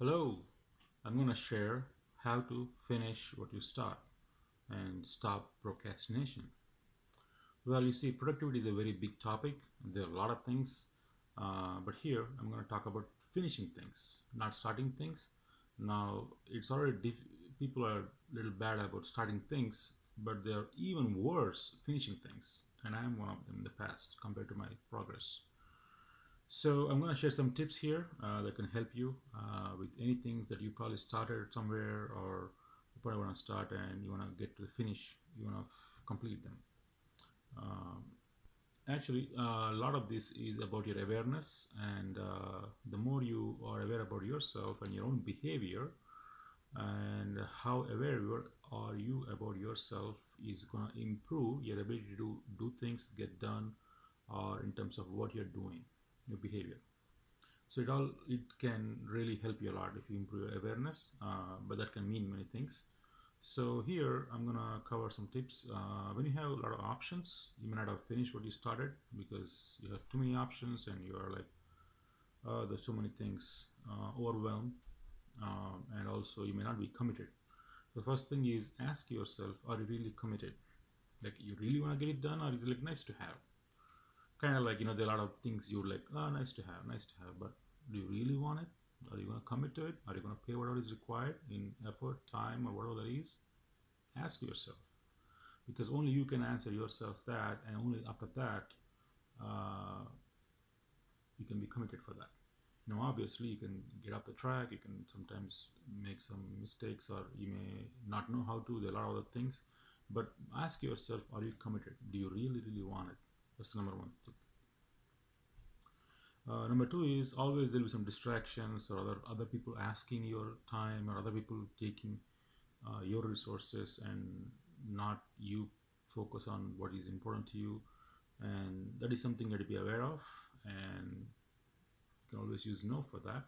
Hello, I'm going to share how to finish what you start and stop procrastination. Well, you see, productivity is a very big topic. There are a lot of things, but here I'm going to talk about finishing things, not starting things. Now, it's already people are a little bad about starting things, but they're even worse finishing things, and I am one of them in the past compared to my progress. So I'm going to share some tips here that can help you with anything that you probably started somewhere or you probably want to start and you want to get to the finish. You want to complete them. Um, Actually, a lot of this is about your awareness, and the more you are aware about yourself and your own behavior, and how aware are you about yourself is going to improve your ability to do things, get done, or in terms of what you're doing, your behavior. So it can really help you a lot if you improve your awareness, but that can mean many things. So here I'm gonna cover some tips. When you have a lot of options, you may not have finished what you started because you have too many options and you are like, oh, there's so many things, overwhelmed, and also you may not be committed. The first thing is ask yourself, are you really committed? Like you really want to get it done, or is it like nice to have? Kind of like, there are a lot of things you're like, oh, nice to have, but do you really want it? Are you going to commit to it? Are you going to pay whatever is required in effort, time, or whatever that is? Ask yourself, because only you can answer yourself that, and only after that uh, you can be committed for that. Obviously you can get off the track, you can sometimes make some mistakes, or you may not know how to. There are a lot of other things, but ask yourself, are you committed? Do you really want it? That's the number one tip. Number two is always there will be some distractions or other people asking your time or other people taking your resources, and not you focus on what is important to you, and that is something that to be aware of, and you can always use no for that.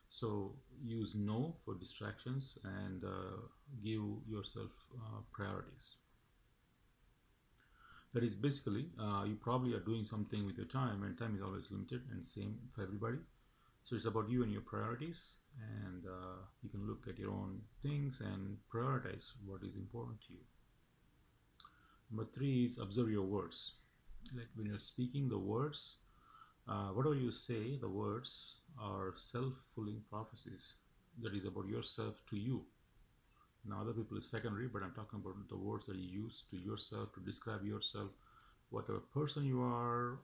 So use no for distractions, and give yourself priorities. That is basically, you probably are doing something with your time, and time is always limited and same for everybody. So it's about you and your priorities, and you can look at your own things and prioritize what is important to you. Number three is observe your words. Like when you're speaking the words, whatever you say, the words are self-fulfilling prophecies. That is about yourself to you. Now other people is secondary, but I'm talking about the words that you use to yourself to describe yourself, whatever person you are,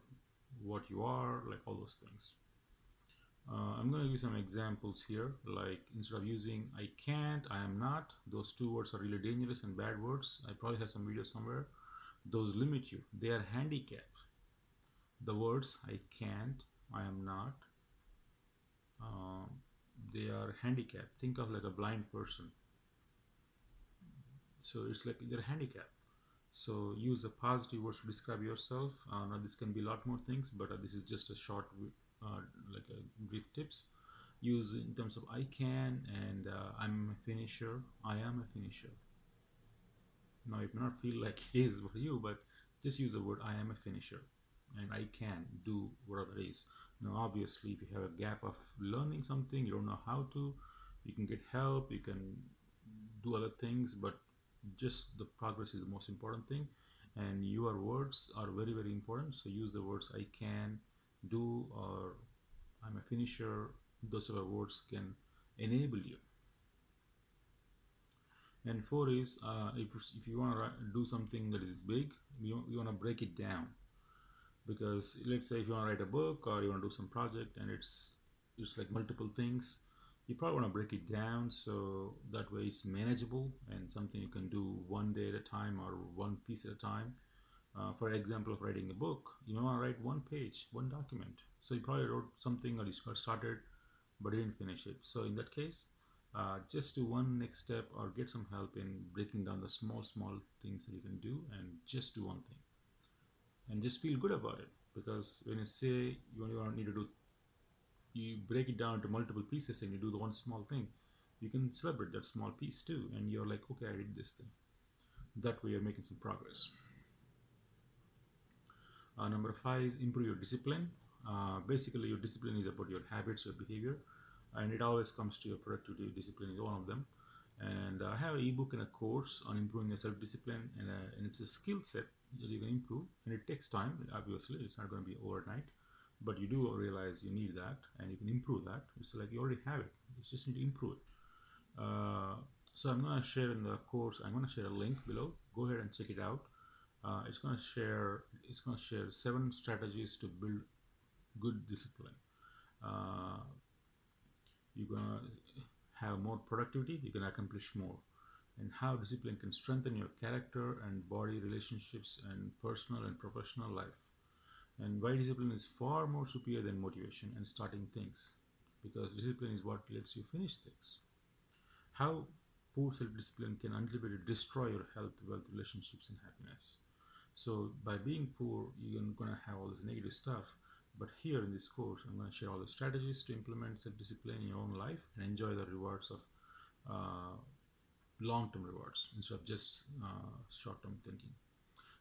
what you are, like all those things. I'm going to give some examples here. Like instead of using I can't, I am not, those two words are really dangerous and bad words. I probably have some videos somewhere. Those limit you. They are handicapped. The words I can't, I am not, uh, they are handicapped. Think of like a blind person. So it's like they're handicapped. So use the positive words to describe yourself. Now this can be a lot more things, but this is just a short, like a brief tips. Use in terms of I can, and I'm a finisher. I am a finisher. Now it may not feel like it is for you, but just use the word I am a finisher, and I can do whatever it is. Now obviously if you have a gap of learning something, you don't know how to, you can get help, you can do other things, but just the progress is the most important thing, and your words are very important. So use the words I can do, or I'm a finisher. Those sort of words can enable you. And four is, if you want to do something that is big, you want to break it down. Because let's say if you want to write a book or you want to do some project, and it's like multiple things, you probably want to break it down so that way it's manageable and something you can do one day at a time or one piece at a time. For example, of writing a book, you want to write one page, one document. So you probably wrote something or you got started but didn't finish it. So in that case, just do one next step or get some help in breaking down the small things that you can do, and just do one thing and just feel good about it. Because when you say you only need to do, you break it down to multiple pieces and you do the one small thing, you can celebrate that small piece too, and you're like, okay, I did this thing. That way you're making some progress. Number five is improve your discipline. Basically your discipline is about your habits, your behavior. and it always comes to your productivity. Discipline is one of them. And I have an ebook and a course on improving your self-discipline, and it's a skill set that you can improve, and it takes time. Obviously, it's not going to be overnight, but you do realize you need that, and you can improve that. It's like you already have it; you just need to improve it. Uh, so I'm going to share in the course. I'm going to share a link below. Go ahead and check it out. It's going to share. It's going to share 7 strategies to build good discipline. Uh, you're going to have more productivity. You can accomplish more, and how discipline can strengthen your character and body relationships and personal and professional life, and why discipline is far more superior than motivation and starting things, because discipline is what lets you finish things. How poor self-discipline can ultimately destroy your health, wealth, relationships, and happiness. So by being poor, you're gonna have all this negative stuff. But here in this course, I'm gonna share all the strategies to implement self-discipline in your own life and enjoy the rewards of uh, long-term rewards instead of just short-term thinking.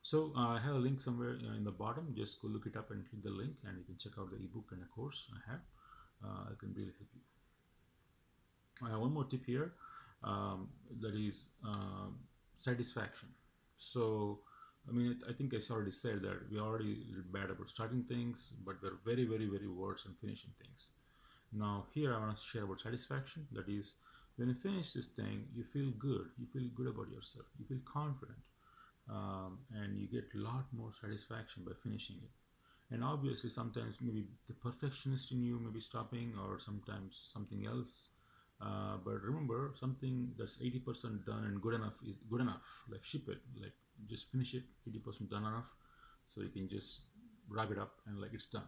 So I have a link somewhere in the bottom. Just go look it up and click the link, and you can check out the ebook and the course I have. It can really help you. I have one more tip here, that is satisfaction. So, I mean, I think I already said that we already bad about starting things, but we're very, very, very worse on finishing things. Now, here I want to share about satisfaction. That is, when you finish this thing, you feel good. You feel good about yourself. You feel confident, and you get a lot more satisfaction by finishing it. And obviously, sometimes maybe the perfectionist in you may be stopping, or sometimes something else. But remember, something that's 80% done and good enough is good enough. Like ship it, like just finish it, 80% done enough, so you can just wrap it up and like it's done.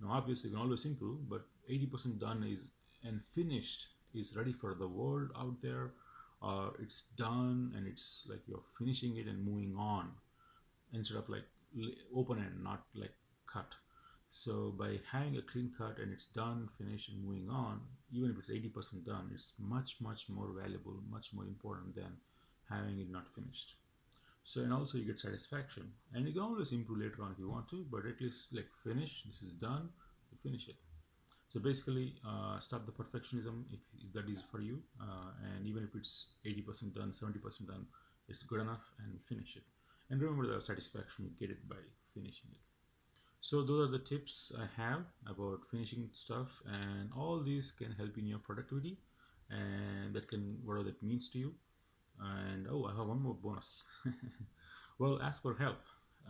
Now, obviously, you can always improve, but 80% done is and finished is ready for the world out there, or it's done and it's like you're finishing it and moving on instead of like open and not like cut. So by having a clean cut and it's done, finished, and moving on, even if it's 80% done, it's much much more valuable, much more important than having it not finished. So and also you get satisfaction, and you can always improve later on if you want to, but at least like finish. This is done. You finish it. So basically, stop the perfectionism if that is for you, and even if it's 80% done, 70% done, it's good enough, and finish it. And remember the satisfaction you get it by finishing it. So those are the tips I have about finishing stuff, and all these can help in your productivity, and that can whatever that means to you. And oh, I have one more bonus. Well, ask for help.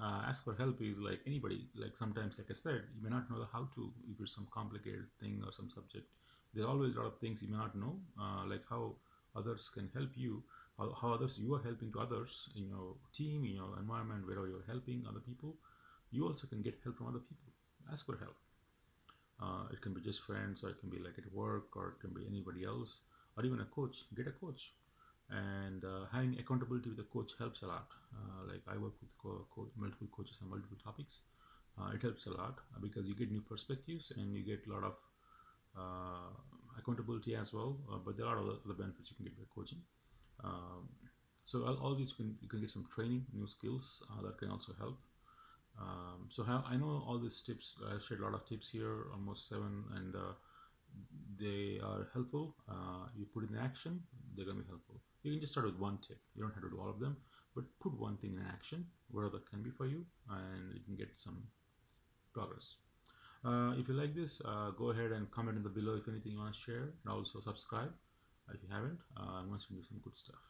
Ask for help is like anybody. Like sometimes, like I said, you may not know how to if it's some complicated thing or some subject. There's always a lot of things you may not know, like how others can help you, how others you are helping to others in your team, in your environment, wherever you're helping other people. You also can get help from other people. Ask for help. It can be just friends, or it can be like at work, or it can be anybody else, or even a coach. Get a coach, and having accountability with a coach helps a lot. Like I work with multiple coaches on multiple topics. It helps a lot because you get new perspectives and you get a lot of uh, accountability as well. But there are other benefits you can get by coaching. Um, so all these you can get some training, new skills that can also help. So how, I know all these tips. I shared a lot of tips here, almost 7, and they are helpful. You put it in action, they're gonna be helpful. You can just start with one tip. You don't have to do all of them, but put one thing in action, whatever that can be for you, and you can get some progress. If you like this, go ahead and comment in the below if anything you want to share, and also subscribe if you haven't. I'm going to do some good stuff.